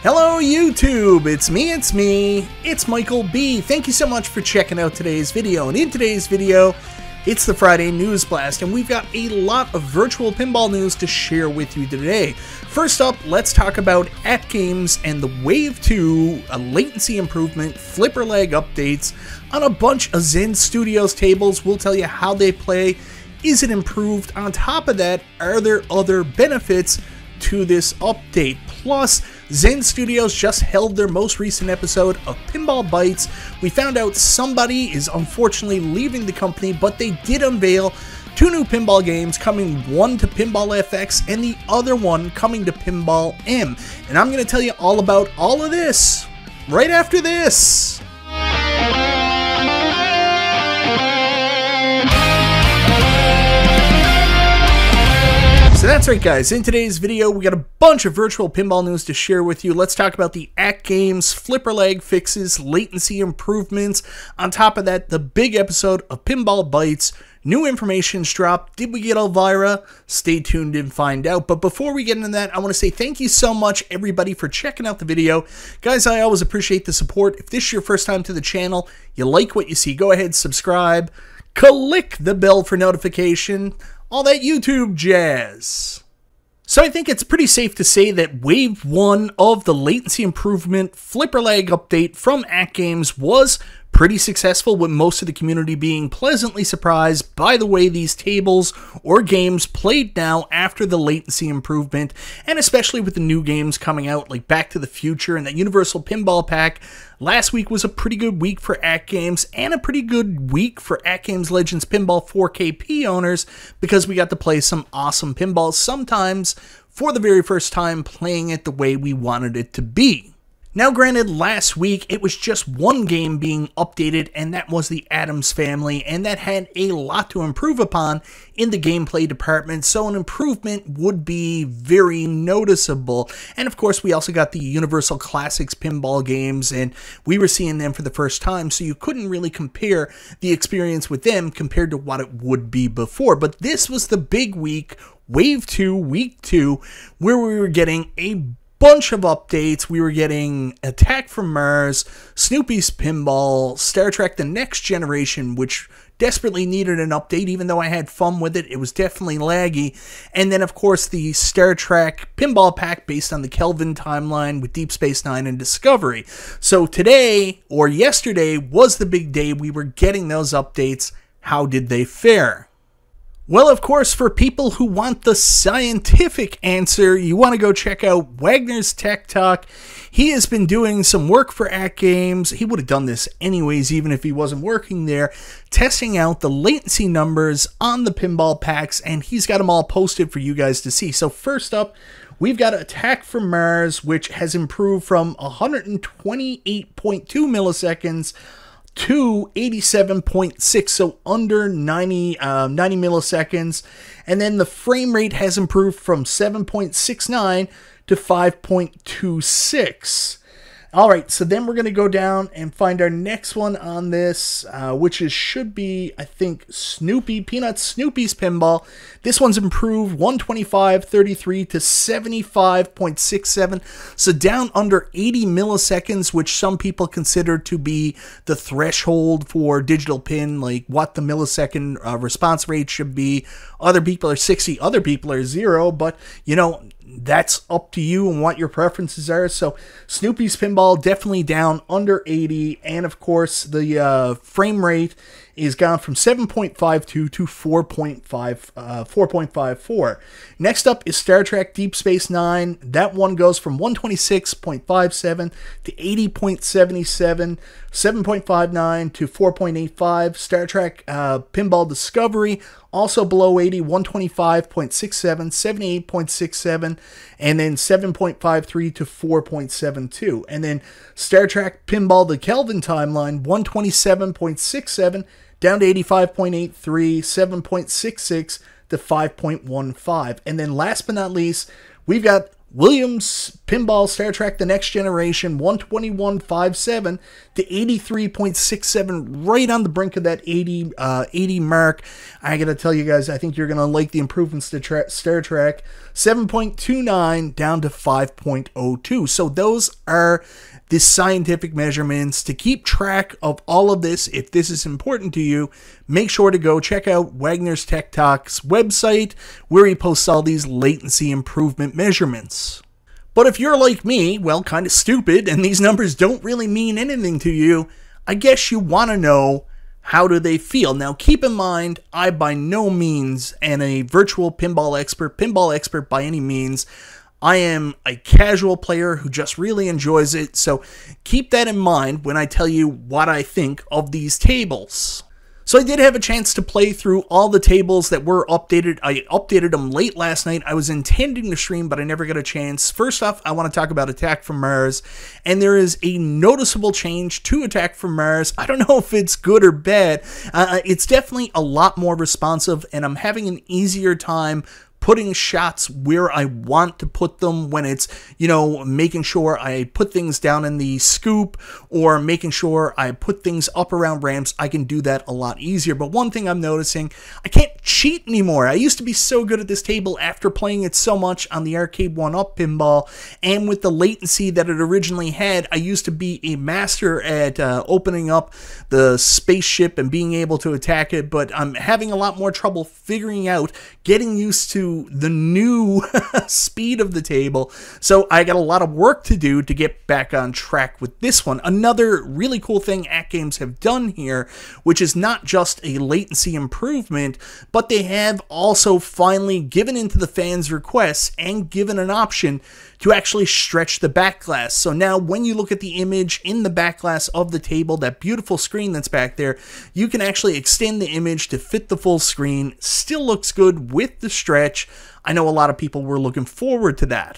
Hello YouTube, it's me, it's Michael B. Thank you so much for checking out today's video, and in today's video, it's the Friday News Blast, and we've got a lot of virtual pinball news to share with you today. First up, let's talk about AtGames and the Wave 2 latency improvement flipper lag updates on a bunch of Zen Studios tables. We'll tell you how they play, is it improved? On top of that, are there other benefits to this update? Plus, Zen Studios just held their most recent episode of Pinball Bites. We found out somebody is unfortunately leaving the company, but they did unveil two new pinball games coming, one to Pinball FX and the other one coming to Pinball M. And I'm going to tell you all about all of this right after this. So that's right guys, in today's video we got a bunch of virtual pinball news to share with you. Let's talk about the AtGames flipper lag fixes, latency improvements. On top of that, the big episode of Pinball Bites. New information's dropped. Did we get Elvira? Stay tuned and find out. But before we get into that, I want to say thank you so much everybody for checking out the video. Guys, I always appreciate the support. If this is your first time to the channel, you like what you see, go ahead, subscribe, click the bell for notification, all that YouTube jazz. So I think it's pretty safe to say that Wave 1 of the latency improvement flipper lag update from AtGames was pretty successful, with most of the community being pleasantly surprised by the way these tables or games played now after the latency improvement, and especially with the new games coming out like Back to the Future and that Universal Pinball Pack. Last week was a pretty good week for AtGames and a pretty good week for AtGames Legends Pinball 4KP owners, because we got to play some awesome pinballs, sometimes for the very first time playing it the way we wanted it to be. Now granted, last week it was just one game being updated, and that was the Addams Family, and that had a lot to improve upon in the gameplay department, so an improvement would be very noticeable. And of course we also got the Universal Classics pinball games, and we were seeing them for the first time, so you couldn't really compare the experience with them compared to what it would be before. But this was the big week, Wave 2, Week 2, where we were getting a bunch of updates. We were getting Attack from Mars, Snoopy's Pinball, Star Trek The Next Generation, which desperately needed an update. Even though I had fun with it, it was definitely laggy. And then of course the Star Trek Pinball Pack based on the Kelvin timeline with Deep Space Nine and Discovery. So today, or yesterday, was the big day. We were getting those updates. How did they fare? Well, of course, for people who want the scientific answer, you want to go check out Wagner's Tech Talk. He has been doing some work for AtGames. He would have done this anyways, even if he wasn't working there, testing out the latency numbers on the pinball packs, and he's got them all posted for you guys to see. So first up, we've got Attack from Mars, which has improved from 128.2 milliseconds to 87.6, so under 90 milliseconds. And then the frame rate has improved from 7.69 to 5.26. All right, so then we're going to go down and find our next one on this, which should be, I think, Peanut Snoopy's Pinball. This one's improved 125.33 to 75.67, so down under 80 milliseconds, which some people consider to be the threshold for digital pin, like what the millisecond response rate should be. Other people are 60, other people are 0, but, you know, that's up to you and what your preferences are. So Snoopy's Pinball definitely down under 80, and of course the frame rate is gone from 7.52 to 4.54. Next up is Star Trek Deep Space Nine. That one goes from 126.57 to 80.77, 7.59 to 4.85. Star Trek Pinball Discovery, also below 80, 125.67, 78.67, and then 7.53 to 4.72. And then Star Trek Pinball The Kelvin Timeline, 127.67 down to 85.83, 7.66 to 5.15. And then last but not least, we've got Williams Pinball Star Trek The Next Generation, 121.57 to 83.67, right on the brink of that 80 mark. I gotta tell you guys, I think you're gonna like the improvements to Star Trek. 7.29 down to 5.02. So those are the scientific measurements. To keep track of all of this, if this is important to you, make sure to go check out Wagner's Tech Talk's website, where he posts all these latency improvement measurements. But if you're like me, well, kind of stupid, and these numbers don't really mean anything to you, I guess you want to know, how do they feel? Now, keep in mind, I by no means am a virtual pinball expert by any means. I am a casual player who just really enjoys it, so keep that in mind when I tell you what I think of these tables. So I did have a chance to play through all the tables that were updated. I updated them late last night. I was intending to stream, but I never got a chance. First off, I want to talk about Attack from Mars, and there is a noticeable change to Attack from Mars. I don't know if it's good or bad. It's definitely a lot more responsive, and I'm having an easier time putting shots where I want to put them when it's, making sure I put things down in the scoop or making sure I put things up around ramps. I can do that a lot easier. But one thing I'm noticing, I can't cheat anymore. I used to be so good at this table after playing it so much on the Arcade 1-Up pinball, and with the latency that it originally had, I used to be a master at opening up the spaceship and being able to attack it, but I'm having a lot more trouble figuring out, getting used to the new speed of the table. So I got a lot of work to do to get back on track with this one. Another really cool thing AtGames have done here, which is not just a latency improvement, but they have also finally given into the fans' requests and given an option to actually stretch the back glass. So now when you look at the image in the back glass of the table, that beautiful screen that's back there, you can actually extend the image to fit the full screen. Still looks good with the stretch. I know a lot of people were looking forward to that.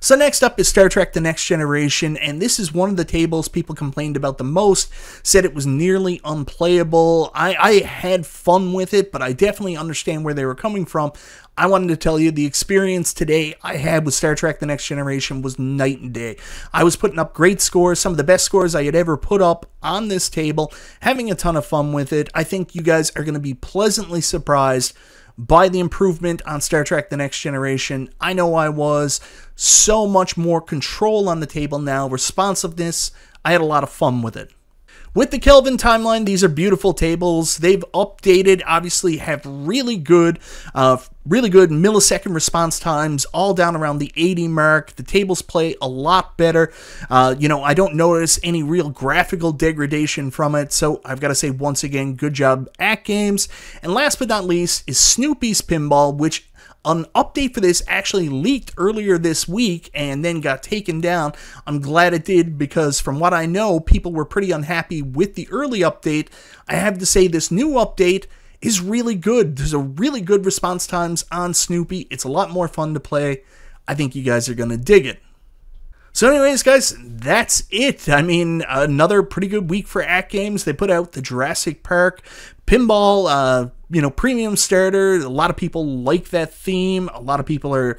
So next up is Star Trek The Next Generation, and this is one of the tables people complained about the most, said it was nearly unplayable. I had fun with it, but I definitely understand where they were coming from. I wanted to tell you the experience today I had with Star Trek The Next Generation was night and day. I was putting up great scores, some of the best scores I had ever put up on this table, having a ton of fun with it. I think you guys are going to be pleasantly surprised by the improvement on Star Trek The Next Generation. I know I was. So much more control on the table now, responsiveness. I had a lot of fun with it. With the Kelvin timeline, these are beautiful tables. They've updated, obviously have really good millisecond response times, all down around the 80 mark. The tables play a lot better. I don't notice any real graphical degradation from it, so I've got to say once again, good job AtGames. And last but not least is Snoopy's Pinball, which an update for this actually leaked earlier this week and then got taken down. I'm glad it did, because from what I know, people were pretty unhappy with the early update. I have to say this new update is really good. There's a really good response times on Snoopy. It's a lot more fun to play. I think you guys are going to dig it. So anyways, guys, that's it. I mean, another pretty good week for AtGames. They put out the Jurassic Park pinball, premium starter. A lot of people like that theme. A lot of people are,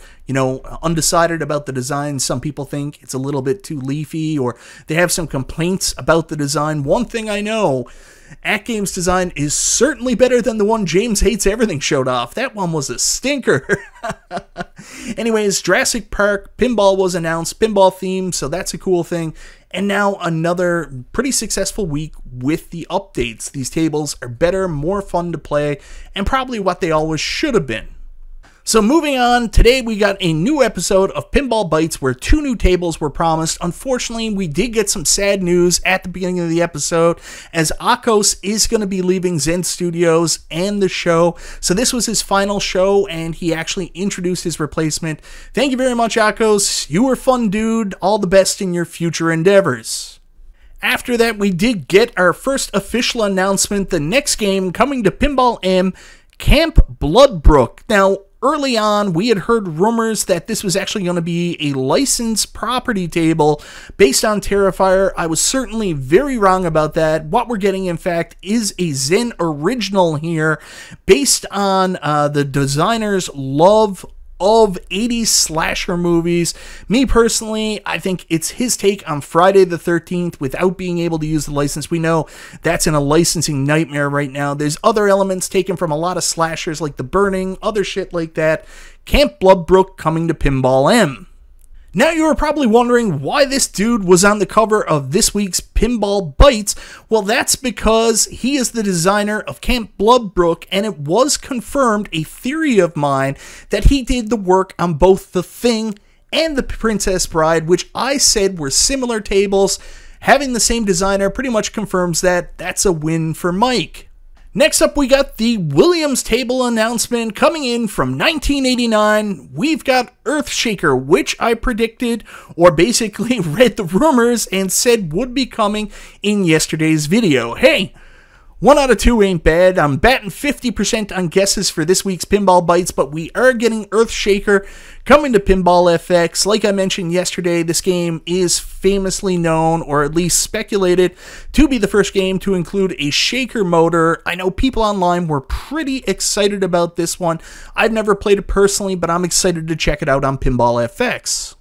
undecided about the design. Some people think it's a little bit too leafy, or they have some complaints about the design. One thing I know, AtGames design is certainly better than the one James Hates Everything showed off. That one was a stinker. Anyways, Jurassic Park pinball was announced, pinball theme, so that's a cool thing. And now another pretty successful week with the updates. These tables are better, more fun to play, and probably what they always should have been. So moving on, today we got a new episode of Pinball Bites where 2 new tables were promised. Unfortunately, we did get some sad news at the beginning of the episode, as Akos is going to be leaving Zen Studios and the show. So this was his final show, and he actually introduced his replacement. Thank you very much, Akos. You were fun, dude. All the best in your future endeavors. After that, we did get our first official announcement. The next game coming to Pinball M, Camp Bloodbrook. Now, early on, we had heard rumors that this was actually going to be a licensed property table based on Terrifier. I was certainly very wrong about that. What we're getting, in fact, is a Zen original here based on the designer's love of 80s slasher movies. Me personally, I think it's his take on Friday the 13th without being able to use the license. We know that's in a licensing nightmare right now. There's other elements taken from a lot of slashers like The Burning, other shit like that. Camp Bloodbrook coming to Pinball M. Now you are probably wondering why this dude was on the cover of this week's Pinball Bites. Well, that's because he is the designer of Camp Bloodbrook, and it was confirmed, a theory of mine, that he did the work on both The Thing and The Princess Bride, which I said were similar tables. Having the same designer pretty much confirms that. That's a win for Mike. Next up, we got the Williams table announcement coming in from 1989. We've got Earthshaker, which I predicted, or basically read the rumors and said would be coming in yesterday's video. Hey, 1 out of 2 ain't bad. I'm batting 50% on guesses for this week's Pinball Bites, but we are getting Earthshaker coming to Pinball FX. Like I mentioned yesterday, this game is famously known, or at least speculated, to be the first game to include a shaker motor. I know people online were pretty excited about this one. I've never played it personally, but I'm excited to check it out on Pinball FX.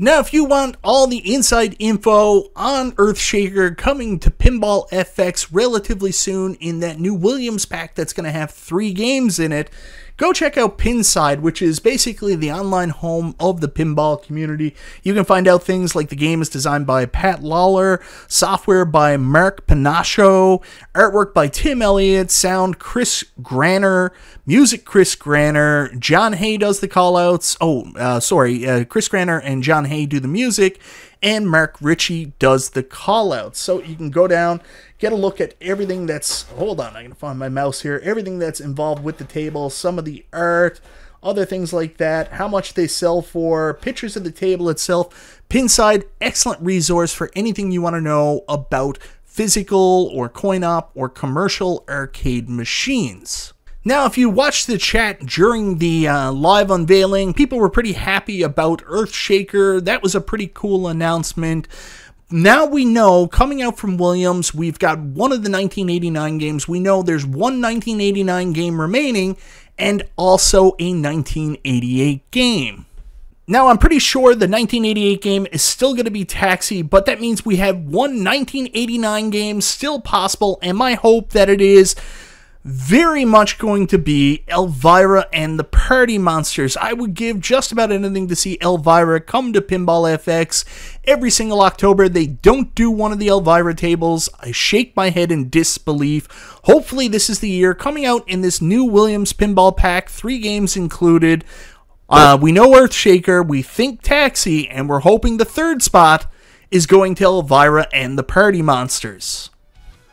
Now, if you want all the inside info on Earthshaker coming to Pinball FX relatively soon in that new Williams pack that's going to have 3 games in it, go check out Pinside, which is basically the online home of the pinball community. You can find out things like the game is designed by Pat Lawler, software by Mark Panaccio, artwork by Tim Elliott, sound Chris Granner, music Chris Granner, John Hay does the callouts. Chris Granner and John Hay do the music, and Mark Ritchie does the callouts. So you can go down, get a look at everything that's, hold on, I can find my mouse here, everything that's involved with the table, some of the art, other things like that, how much they sell for, pictures of the table itself. Pinside, excellent resource for anything you want to know about physical or coin-op or commercial arcade machines. Now, if you watched the chat during the live unveiling, people were pretty happy about Earthshaker. That was a pretty cool announcement. Now we know, coming out from Williams, we've got one of the 1989 games. We know there's one 1989 game remaining, and also a 1988 game. Now, I'm pretty sure the 1988 game is still going to be Taxi, but that means we have one 1989 game still possible, and my hope that it is very much going to be Elvira and the Party Monsters. I would give just about anything to see Elvira come to Pinball FX every single October. They don't do one of the Elvira tables. I shake my head in disbelief. Hopefully this is the year. Coming out in this new Williams Pinball Pack, 3 games included. We know Earthshaker, we think Taxi, and we're hoping the 3rd spot is going to Elvira and the Party Monsters.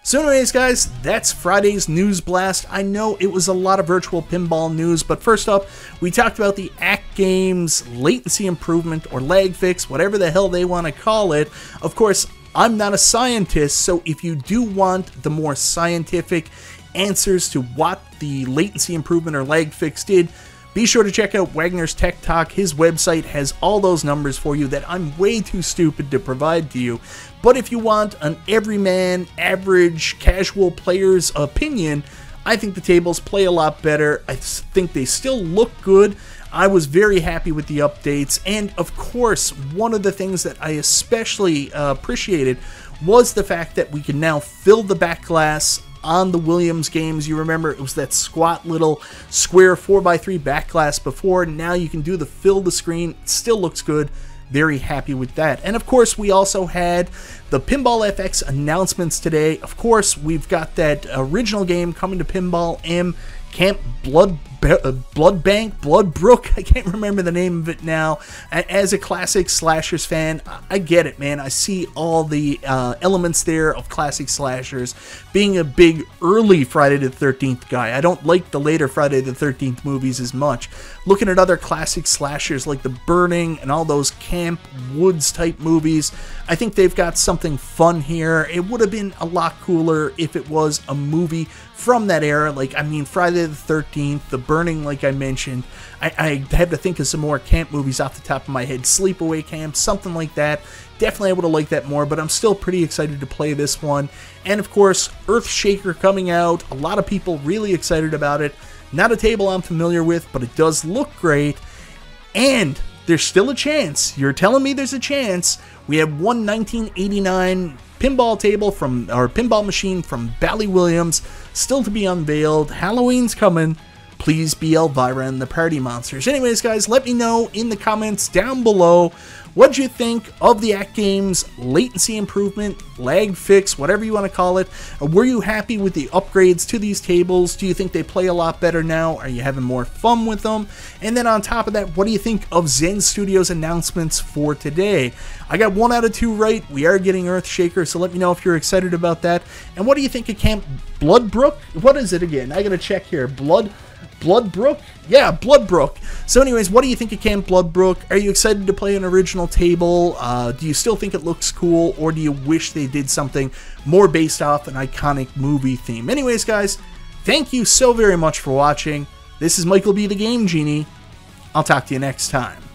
So anyways, guys, that's Friday's News Blast. I know it was a lot of virtual pinball news, but first up, we talked about the ACK Games latency improvement or lag fix, whatever the hell they want to call it. Of course, I'm not a scientist, so if you do want the more scientific answers to what the latency improvement or lag fix did, be sure to check out Wagner's Tech Talk. His website has all those numbers for you that I'm way too stupid to provide to you. But if you want an everyman, average, casual player's opinion, I think the tables play a lot better. I think they still look good. I was very happy with the updates. And of course, one of the things that I especially appreciated was the fact that we can now fill the back glass on the Williams games. You remember it was that squat little square 4x3 back glass before. Now you can do the fill the screen. It still looks good. Very happy with that. And of course, we also had the Pinball FX announcements today. Of course, we've got that original game coming to Pinball M, Camp Bloodbrook. I can't remember the name of it now. As a classic slashers fan, I get it, man. I see all the elements there of classic slashers. Being a big early Friday the 13th guy, I don't like the later Friday the 13th movies as much. Looking at other classic slashers like The Burning and all those Camp Woods type movies, I think they've got something fun here. It would have been a lot cooler if it was a movie from that era. Like, I mean, Friday the 13th, The Burning, like I mentioned. I have to think of some more camp movies off the top of my head. Sleepaway Camp, something like that. Definitely I would have liked that more, but I'm still pretty excited to play this one. And of course, Earthshaker coming out. A lot of people really excited about it. Not a table I'm familiar with, but it does look great. And there's still a chance. You're telling me there's a chance. We have one 1989 pinball table from, or pinball machine from Bally Williams still to be unveiled. Halloween's coming. Please be Elvira and the Party Monsters. Anyways, guys, let me know in the comments down below what you think of the AtGames latency improvement, lag fix, whatever you want to call it. Were you happy with the upgrades to these tables? Do you think they play a lot better now? Are you having more fun with them? And then on top of that, what do you think of Zen Studios' announcements for today? I got 1 out of 2 right. We are getting Earthshaker, so let me know if you're excited about that. And what do you think of Camp Bloodbrook? What is it again? I gotta check here. Bloodbrook? Yeah, Bloodbrook. So anyways, what do you think of Camp Bloodbrook? Are you excited to play an original table? Do you still think it looks cool, or do you wish they did something more based off an iconic movie theme? Anyways, guys, thank you so very much for watching. This is Michael B. the Game Genie. I'll talk to you next time.